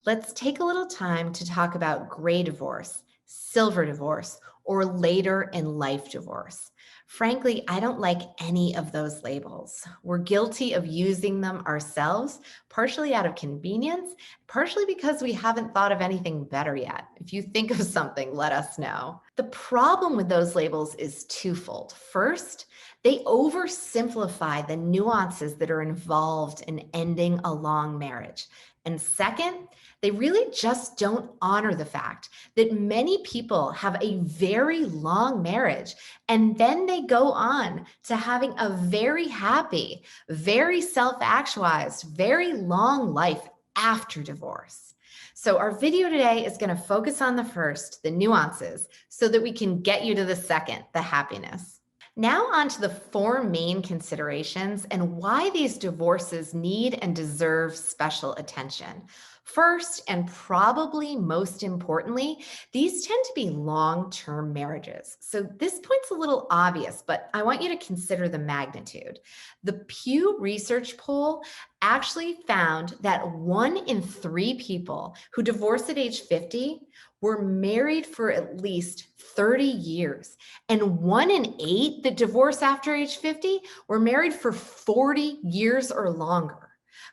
Let's take a little time to talk about gray divorce, silver divorce, or later in life divorce. Frankly, I don't like any of those labels. We're guilty of using them ourselves, partially out of convenience, partially because we haven't thought of anything better yet. If you think of something, let us know. The problem with those labels is twofold. First, they oversimplify the nuances that are involved in ending a long marriage. And second, they really just don't honor the fact that many people have a very long marriage and then they go on to having a very happy, very self actualized, very long life after divorce. So, our video today is going to focus on the first, the nuances, so that we can get you to the second, the happiness. Now, on to the four main considerations and why these divorces need and deserve special attention. First, and probably most importantly, these tend to be long term marriages. So, this point's a little obvious, but I want you to consider the magnitude. The Pew Research poll actually found that 1 in 3 people who divorced at age 50 were married for at least 30 years. And 1 in 8 that divorce after age 50 were married for 40 years or longer.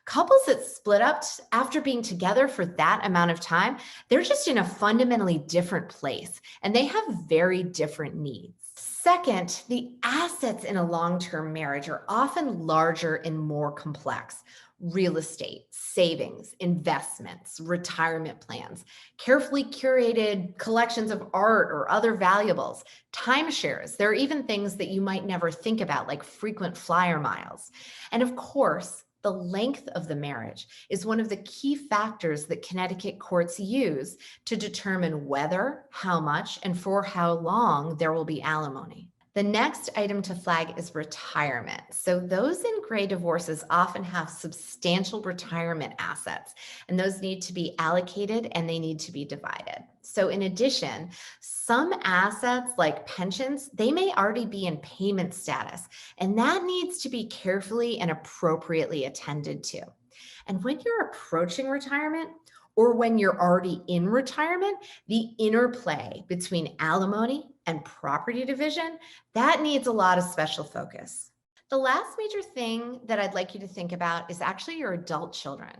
Couples that split up after being together for that amount of time, they're just in a fundamentally different place and they have very different needs. Second, the assets in a long term marriage are often larger and more complex. Real estate, savings, investments, retirement plans, carefully curated collections of art or other valuables, timeshares. There are even things that you might never think about, like frequent flyer miles. And of course, the length of the marriage is one of the key factors that Connecticut courts use to determine whether, how much, and for how long there will be alimony. The next item to flag is retirement. So those in gray divorces often have substantial retirement assets, and those need to be allocated and they need to be divided. So in addition, some assets like pensions, they may already be in payment status, and that needs to be carefully and appropriately attended to. And when you're approaching retirement, or when you're already in retirement, the interplay between alimony and property division, that needs a lot of special focus. The last major thing that I'd like you to think about is actually your adult children.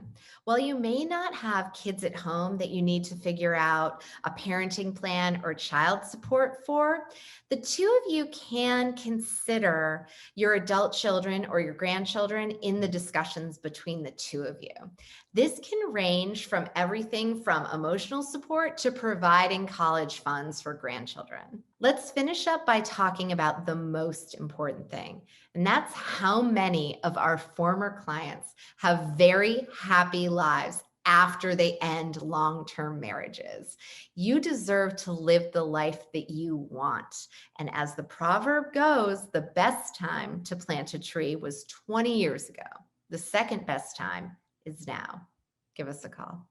While you may not have kids at home that you need to figure out a parenting plan or child support for, the two of you can consider your adult children or your grandchildren in the discussions between the two of you. This can range from everything from emotional support to providing college funds for grandchildren. Let's finish up by talking about the most important thing, and that's how many of our former clients have very happy lives after they end long-term marriages. You deserve to live the life that you want. And as the proverb goes, the best time to plant a tree was 20 years ago. The second best time is now. Give us a call.